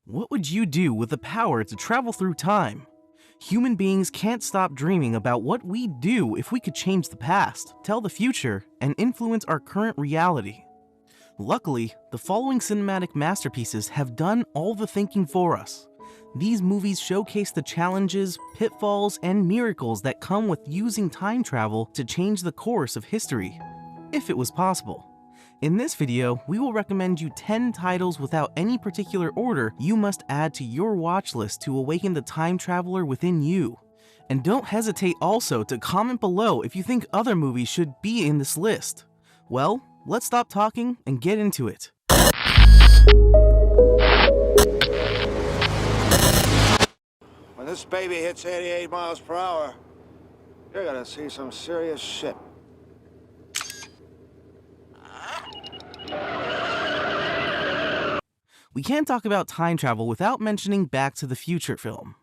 What would you do with the power to travel through time? Human beings can't stop dreaming about what we'd do if we could change the past, tell the future, and influence our current reality. Luckily, the following cinematic masterpieces have done all the thinking for us. These movies showcase the challenges, pitfalls, and miracles that come with using time travel to change the course of history, if it was possible. In this video, we will recommend you 10 titles without any particular order you must add to your watch list to awaken the time traveler within you. And don't hesitate also to comment below if you think other movies should be in this list. Well, let's stop talking and get into it. When this baby hits 88 miles per hour, you're gonna see some serious shit. We can't talk about time travel without mentioning Back to the Future film.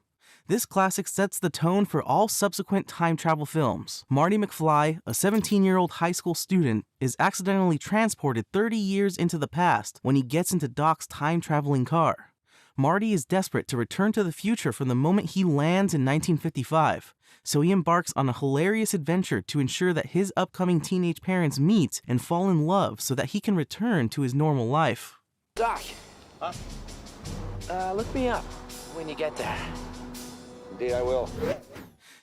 This classic sets the tone for all subsequent time travel films. Marty McFly, a 17-year-old high school student, is accidentally transported 30 years into the past when he gets into Doc's time-traveling car. Marty is desperate to return to the future from the moment he lands in 1955, so he embarks on a hilarious adventure to ensure that his upcoming teenage parents meet and fall in love so that he can return to his normal life. Doc. Huh? Look me up when you get there. Indeed, I will.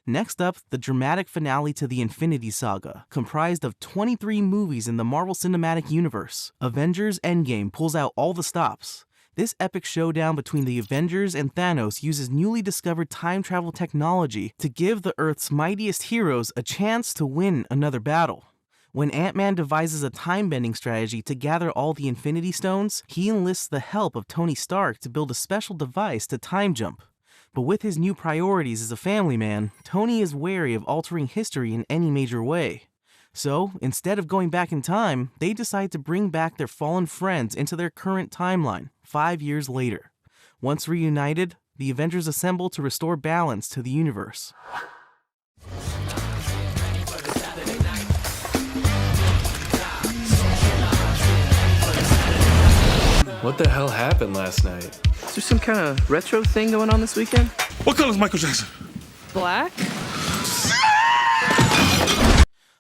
Next up, the dramatic finale to the Infinity Saga, comprised of 23 movies in the Marvel Cinematic Universe. Avengers Endgame pulls out all the stops. This epic showdown between the Avengers and Thanos uses newly discovered time travel technology to give the Earth's mightiest heroes a chance to win another battle. When Ant-Man devises a time-bending strategy to gather all the Infinity Stones, he enlists the help of Tony Stark to build a special device to time jump. But with his new priorities as a family man, Tony is wary of altering history in any major way. So, instead of going back in time, they decide to bring back their fallen friends into their current timeline, 5 years later. Once reunited, the Avengers assemble to restore balance to the universe. What the hell happened last night? Is there some kind of retro thing going on this weekend? What color is Michael Jackson? Black?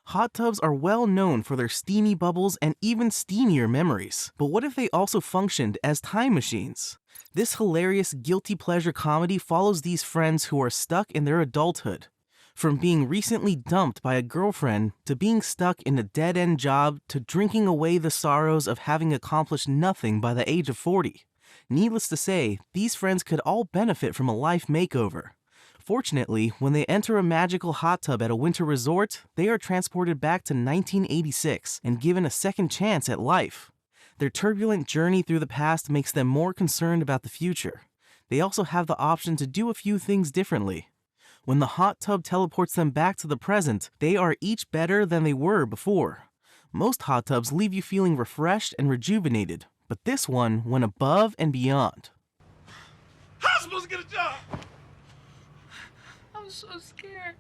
Hot tubs are well known for their steamy bubbles and even steamier memories. But what if they also functioned as time machines? This hilarious guilty pleasure comedy follows these friends who are stuck in their adulthood. From being recently dumped by a girlfriend, to being stuck in a dead-end job, to drinking away the sorrows of having accomplished nothing by the age of 40. Needless to say, these friends could all benefit from a life makeover. Fortunately, when they enter a magical hot tub at a winter resort, they are transported back to 1986 and given a second chance at life. Their turbulent journey through the past makes them more concerned about the future. They also have the option to do a few things differently. When the hot tub teleports them back to the present, they are each better than they were before. Most hot tubs leave you feeling refreshed and rejuvenated, but this one went above and beyond. How am I supposed to get a job? I'm so scared.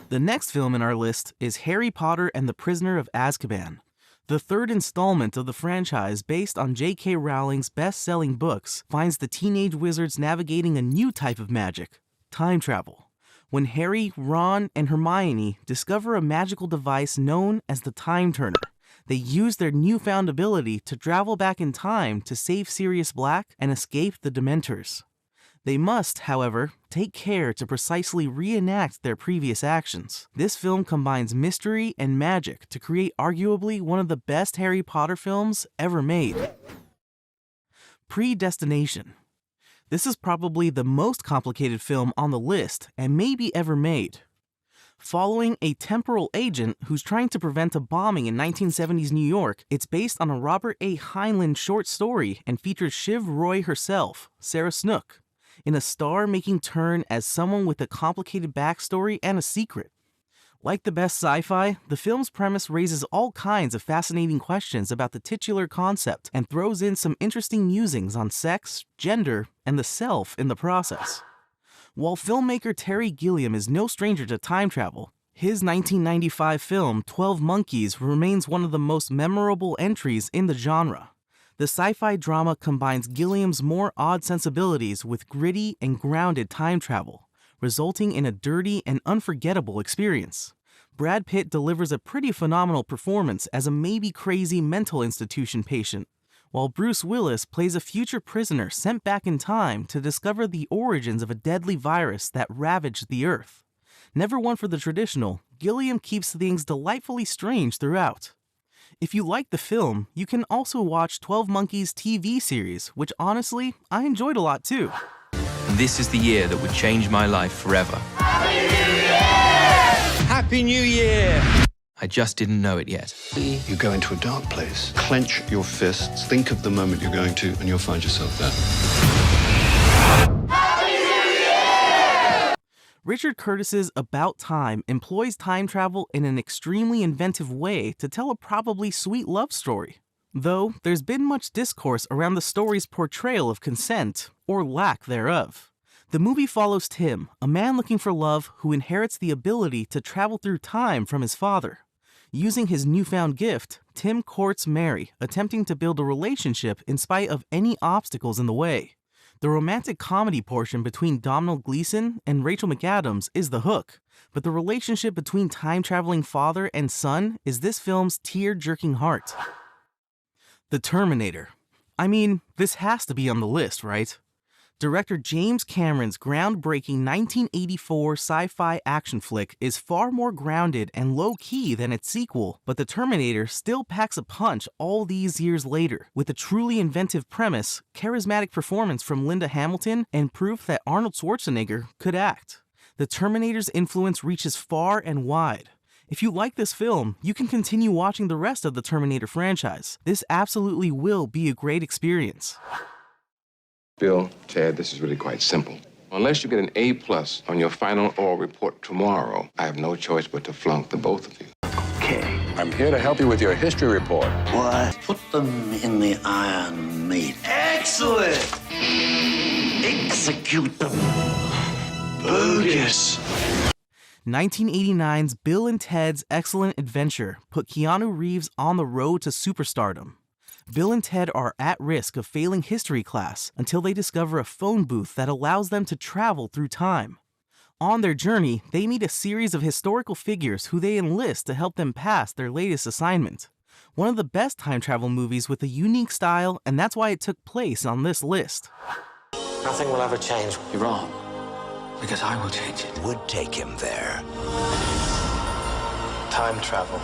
The next film in our list is Harry Potter and the Prisoner of Azkaban. The third installment of the franchise, based on J.K. Rowling's best-selling books, finds the teenage wizards navigating a new type of magic: time travel. When Harry, Ron, and Hermione discover a magical device known as the Time Turner, they use their newfound ability to travel back in time to save Sirius Black and escape the Dementors. They must, however, take care to precisely reenact their previous actions. This film combines mystery and magic to create arguably one of the best Harry Potter films ever made. Predestination. This is probably the most complicated film on the list and maybe ever made. Following a temporal agent who's trying to prevent a bombing in 1970s New York, it's based on a Robert A. Heinlein short story and features Shiv Roy herself, Sarah Snook, in a star-making turn as someone with a complicated backstory and a secret. Like the best sci-fi, the film's premise raises all kinds of fascinating questions about the titular concept and throws in some interesting musings on sex, gender, and the self in the process. While filmmaker Terry Gilliam is no stranger to time travel, his 1995 film 12 Monkeys remains one of the most memorable entries in the genre. The sci-fi drama combines Gilliam's more odd sensibilities with gritty and grounded time travel, resulting in a dirty and unforgettable experience. Brad Pitt delivers a pretty phenomenal performance as a maybe-crazy mental institution patient, while Bruce Willis plays a future prisoner sent back in time to discover the origins of a deadly virus that ravaged the Earth. Never one for the traditional, Gilliam keeps things delightfully strange throughout. If you like the film, you can also watch 12 Monkeys TV series, which honestly, I enjoyed a lot too. This is the year that would change my life forever. Happy New Year! I just didn't know it yet. You go into a dark place, clench your fists, think of the moment you're going to, and you'll find yourself there. Richard Curtis's About Time employs time travel in an extremely inventive way to tell a probably sweet love story. Though, there's been much discourse around the story's portrayal of consent, or lack thereof. The movie follows Tim, a man looking for love who inherits the ability to travel through time from his father. Using his newfound gift, Tim courts Mary, attempting to build a relationship in spite of any obstacles in the way. The romantic comedy portion between Domhnall Gleeson and Rachel McAdams is the hook, but the relationship between time-traveling father and son is this film's tear-jerking heart. The Terminator. I mean, this has to be on the list, right? Director James Cameron's groundbreaking 1984 sci-fi action flick is far more grounded and low-key than its sequel, but The Terminator still packs a punch all these years later, with a truly inventive premise, charismatic performance from Linda Hamilton, and proof that Arnold Schwarzenegger could act. The Terminator's influence reaches far and wide. If you like this film, you can continue watching the rest of the Terminator franchise. This absolutely will be a great experience. Bill, Ted, this is really quite simple. Unless you get an A+ on your final oral report tomorrow, I have no choice but to flunk the both of you. Okay. I'm here to help you with your history report. What? Put them in the iron meat. Excellent! Execute them. Bogus. 1989's Bill and Ted's Excellent Adventure put Keanu Reeves on the road to superstardom. Bill and Ted are at risk of failing history class until they discover a phone booth that allows them to travel through time. On their journey, they meet a series of historical figures who they enlist to help them pass their latest assignment. One of the best time travel movies with a unique style, and that's why it took place on this list. Nothing will ever change. You're wrong. Because I will change it. Would take him there. Time travel.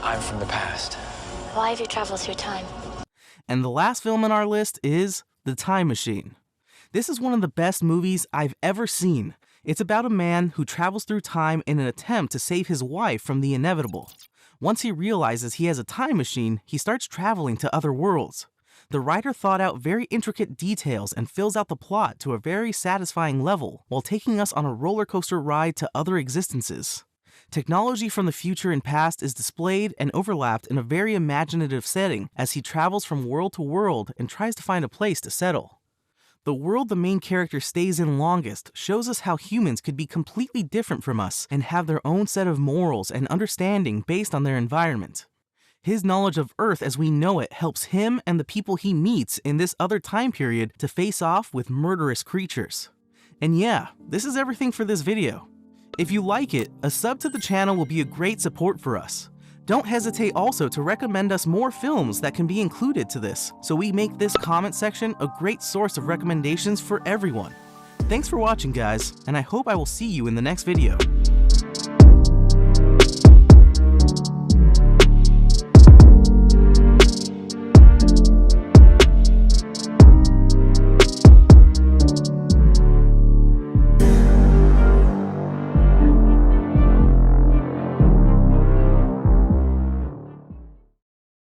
I'm from the past. Why have you traveled through time? And the last film on our list is The Time Machine. This is one of the best movies I've ever seen. It's about a man who travels through time in an attempt to save his wife from the inevitable. Once he realizes he has a time machine, he starts traveling to other worlds. The writer thought out very intricate details and fills out the plot to a very satisfying level, while taking us on a roller coaster ride to other existences. Technology from the future and past is displayed and overlapped in a very imaginative setting as he travels from world to world and tries to find a place to settle. The world the main character stays in longest shows us how humans could be completely different from us and have their own set of morals and understanding based on their environment. His knowledge of Earth as we know it helps him and the people he meets in this other time period to face off with murderous creatures. And yeah, this is everything for this video. If you like it, a sub to the channel will be a great support for us. Don't hesitate also to recommend us more films that can be included to this, so we make this comment section a great source of recommendations for everyone. Thanks for watching, guys, and I hope I will see you in the next video.